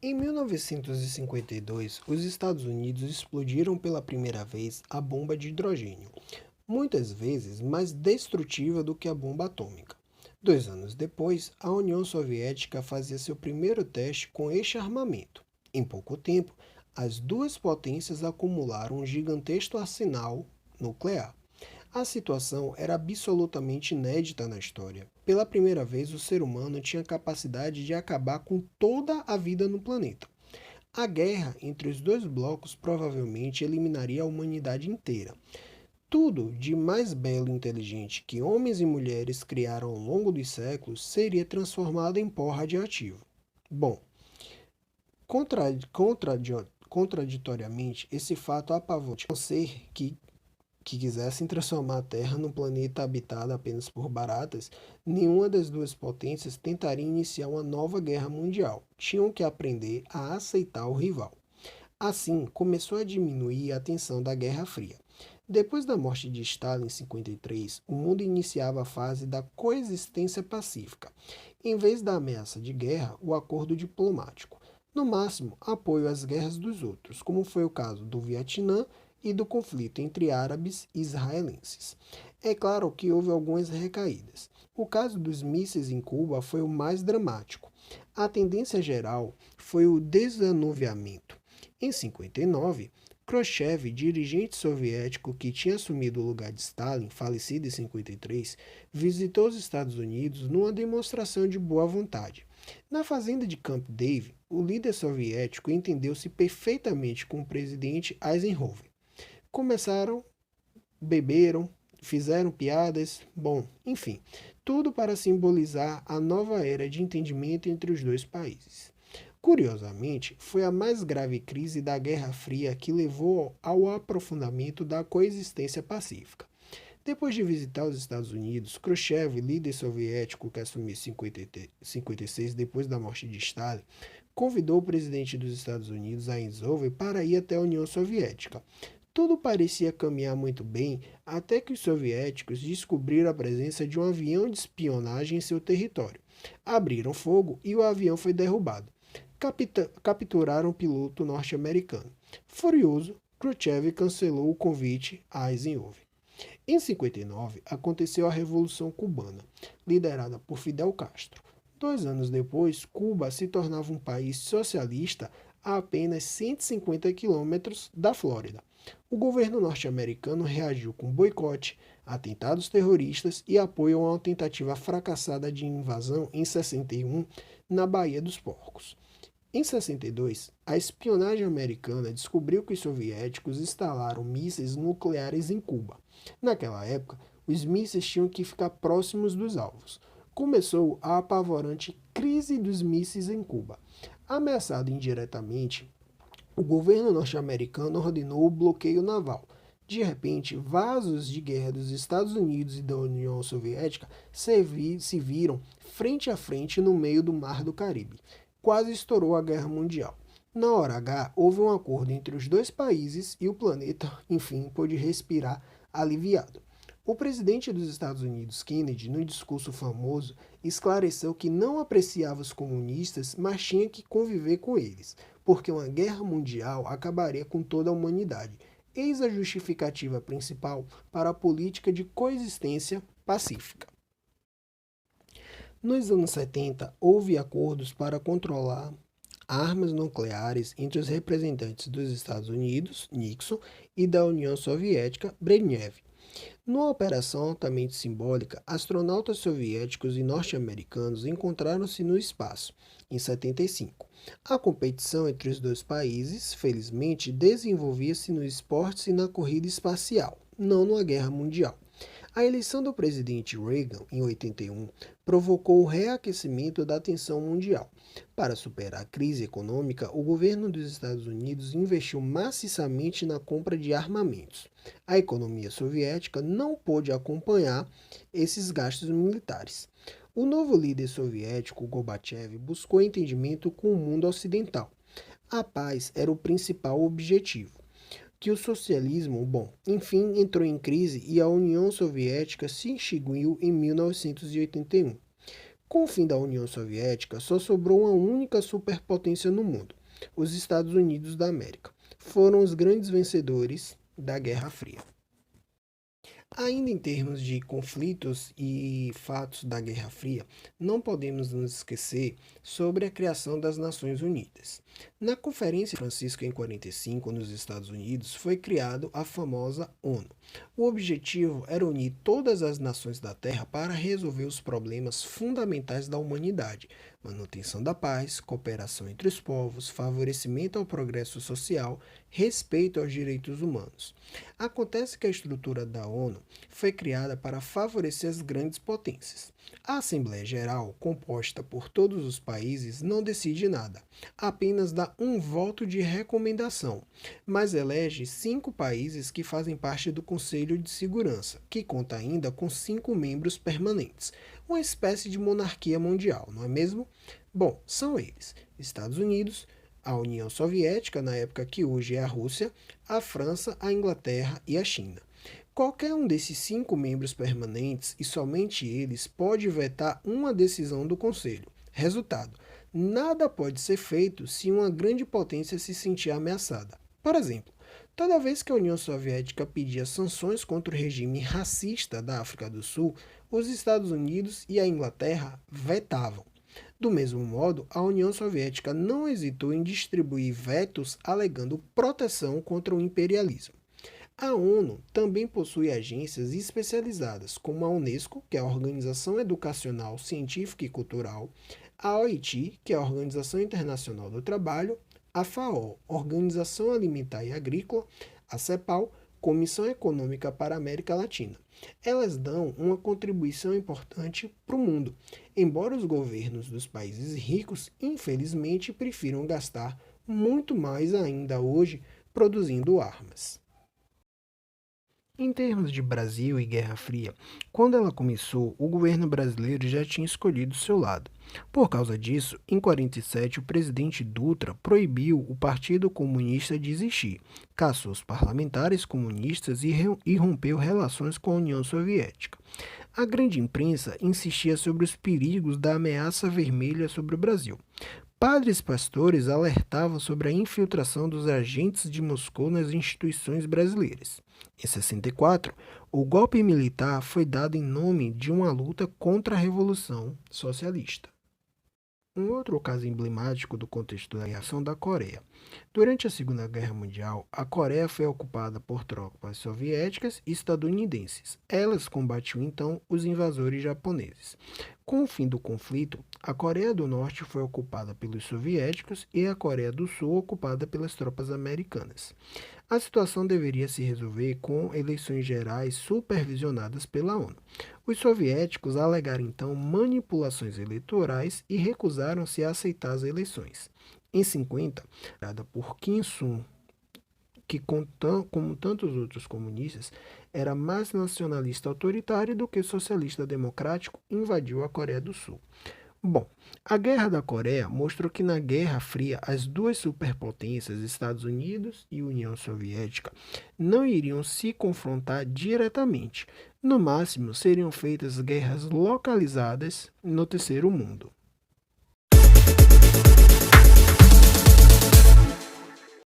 Em 1952, os Estados Unidos explodiram pela primeira vez a bomba de hidrogênio, muitas vezes mais destrutiva do que a bomba atômica. 2 anos depois, a União Soviética fazia seu primeiro teste com este armamento. Em pouco tempo, as duas potências acumularam um gigantesco arsenal nuclear. A situação era absolutamente inédita na história. Pela primeira vez, o ser humano tinha capacidade de acabar com toda a vida no planeta. A guerra entre os dois blocos provavelmente eliminaria a humanidade inteira. Tudo de mais belo e inteligente que homens e mulheres criaram ao longo dos séculos seria transformado em pó radioativo. Bom, contraditoriamente, esse fato apavorante, a não ser que quisessem transformar a Terra num planeta habitado apenas por baratas, nenhuma das duas potências tentaria iniciar uma nova guerra mundial. Tinham que aprender a aceitar o rival. Assim, começou a diminuir a tensão da Guerra Fria. Depois da morte de Stalin em 53, o mundo iniciava a fase da coexistência pacífica. Em vez da ameaça de guerra, o acordo diplomático. No máximo, apoio às guerras dos outros, como foi o caso do Vietnã e do conflito entre árabes e israelenses. É claro que houve algumas recaídas. O caso dos mísseis em Cuba foi o mais dramático. A tendência geral foi o desanuviamento. Em 59, Khrushchev, dirigente soviético que tinha assumido o lugar de Stalin, falecido em 53, visitou os Estados Unidos numa demonstração de boa vontade. Na fazenda de Camp David, o líder soviético entendeu-se perfeitamente com o presidente Eisenhower. Começaram, beberam, fizeram piadas, bom, enfim, tudo para simbolizar a nova era de entendimento entre os dois países. Curiosamente, foi a mais grave crise da Guerra Fria que levou ao aprofundamento da coexistência pacífica. Depois de visitar os Estados Unidos, Khrushchev, líder soviético que assumiu em 56 depois da morte de Stalin, convidou o presidente dos Estados Unidos, Eisenhower, para ir até a União Soviética. Tudo parecia caminhar muito bem até que os soviéticos descobriram a presença de um avião de espionagem em seu território. Abriram fogo e o avião foi derrubado. Capturaram o piloto norte-americano. Furioso, Khrushchev cancelou o convite a Eisenhower. Em 59, aconteceu a Revolução Cubana, liderada por Fidel Castro. 2 anos depois, Cuba se tornava um país socialista a apenas 150 quilômetros da Flórida. O governo norte-americano reagiu com boicote, atentados terroristas e apoio a uma tentativa fracassada de invasão em 61 na Baía dos Porcos. Em 62, a espionagem americana descobriu que os soviéticos instalaram mísseis nucleares em Cuba. Naquela época, os mísseis tinham que ficar próximos dos alvos. Começou a apavorante crise dos mísseis em Cuba. Ameaçado indiretamente, o governo norte-americano ordenou o bloqueio naval. De repente, vasos de guerra dos Estados Unidos e da União Soviética se viram frente a frente no meio do Mar do Caribe. Quase estourou a Guerra Mundial. Na hora H, houve um acordo entre os dois países e o planeta, enfim, pôde respirar aliviado. O presidente dos Estados Unidos, Kennedy, no discurso famoso, esclareceu que não apreciava os comunistas, mas tinha que conviver com eles, porque uma guerra mundial acabaria com toda a humanidade. Eis a justificativa principal para a política de coexistência pacífica. Nos anos 70, houve acordos para controlar armas nucleares entre os representantes dos Estados Unidos, Nixon, e da União Soviética, Brezhnev. Numa operação altamente simbólica, astronautas soviéticos e norte-americanos encontraram-se no espaço, em 75. A competição entre os dois países, felizmente, desenvolvia-se nos esportes e na corrida espacial, não numa guerra mundial. A eleição do presidente Reagan, em 81, provocou o reaquecimento da tensão mundial. Para superar a crise econômica, o governo dos Estados Unidos investiu maciçamente na compra de armamentos. A economia soviética não pôde acompanhar esses gastos militares. O novo líder soviético, Gorbachev, buscou entendimento com o mundo ocidental. A paz era o principal objetivo. Que o socialismo, enfim, entrou em crise e a União Soviética se extinguiu em 1981. Com o fim da União Soviética, só sobrou uma única superpotência no mundo: os Estados Unidos da América. Foram os grandes vencedores da Guerra Fria. Ainda em termos de conflitos e fatos da Guerra Fria, não podemos nos esquecer sobre a criação das Nações Unidas. Na Conferência de Francisco em 45, nos Estados Unidos, foi criado a famosa ONU. O objetivo era unir todas as nações da Terra para resolver os problemas fundamentais da humanidade: manutenção da paz, cooperação entre os povos, favorecimento ao progresso social, respeito aos direitos humanos. Acontece que a estrutura da ONU foi criada para favorecer as grandes potências. A Assembleia Geral, composta por todos os países, não decide nada, apenas dá um voto de recomendação, mas elege 5 países que fazem parte do Conselho de Segurança, que conta ainda com 5 membros permanentes, uma espécie de monarquia mundial, não é mesmo? Bom, são eles: Estados Unidos, a União Soviética, na época que hoje é a Rússia, a França, a Inglaterra e a China. Qualquer um desses 5 membros permanentes, e somente eles, pode vetar uma decisão do Conselho. Resultado: nada pode ser feito se uma grande potência se sentir ameaçada. Por exemplo, toda vez que a União Soviética pedia sanções contra o regime racista da África do Sul, os Estados Unidos e a Inglaterra vetavam. Do mesmo modo, a União Soviética não hesitou em distribuir vetos alegando proteção contra o imperialismo. A ONU também possui agências especializadas, como a Unesco, que é a Organização Educacional, Científica e Cultural, a OIT, que é a Organização Internacional do Trabalho, a FAO, Organização Alimentar e Agrícola, a CEPAL, Comissão Econômica para a América Latina. Elas dão uma contribuição importante para o mundo, embora os governos dos países ricos, infelizmente, prefiram gastar muito mais ainda hoje produzindo armas. Em termos de Brasil e Guerra Fria, quando ela começou, o governo brasileiro já tinha escolhido seu lado. Por causa disso, em 47, o presidente Dutra proibiu o Partido Comunista de existir, caçou os parlamentares comunistas e rompeu relações com a União Soviética. A grande imprensa insistia sobre os perigos da ameaça vermelha sobre o Brasil. Padres pastores alertavam sobre a infiltração dos agentes de Moscou nas instituições brasileiras. Em 64, o golpe militar foi dado em nome de uma luta contra a Revolução Socialista. Um outro caso emblemático do contexto da reação da Coreia. Durante a Segunda Guerra Mundial, a Coreia foi ocupada por tropas soviéticas e estadunidenses. Elas combatiam então os invasores japoneses. Com o fim do conflito, a Coreia do Norte foi ocupada pelos soviéticos e a Coreia do Sul ocupada pelas tropas americanas. A situação deveria se resolver com eleições gerais supervisionadas pela ONU. Os soviéticos alegaram então manipulações eleitorais e recusaram-se a aceitar as eleições. Em 50, criada por Kim Il-sung, que, como tantos outros comunistas, era mais nacionalista autoritário do que socialista democrático, invadiu a Coreia do Sul. Bom, a Guerra da Coreia mostrou que na Guerra Fria as duas superpotências, Estados Unidos e União Soviética, não iriam se confrontar diretamente. No máximo, seriam feitas guerras localizadas no terceiro mundo.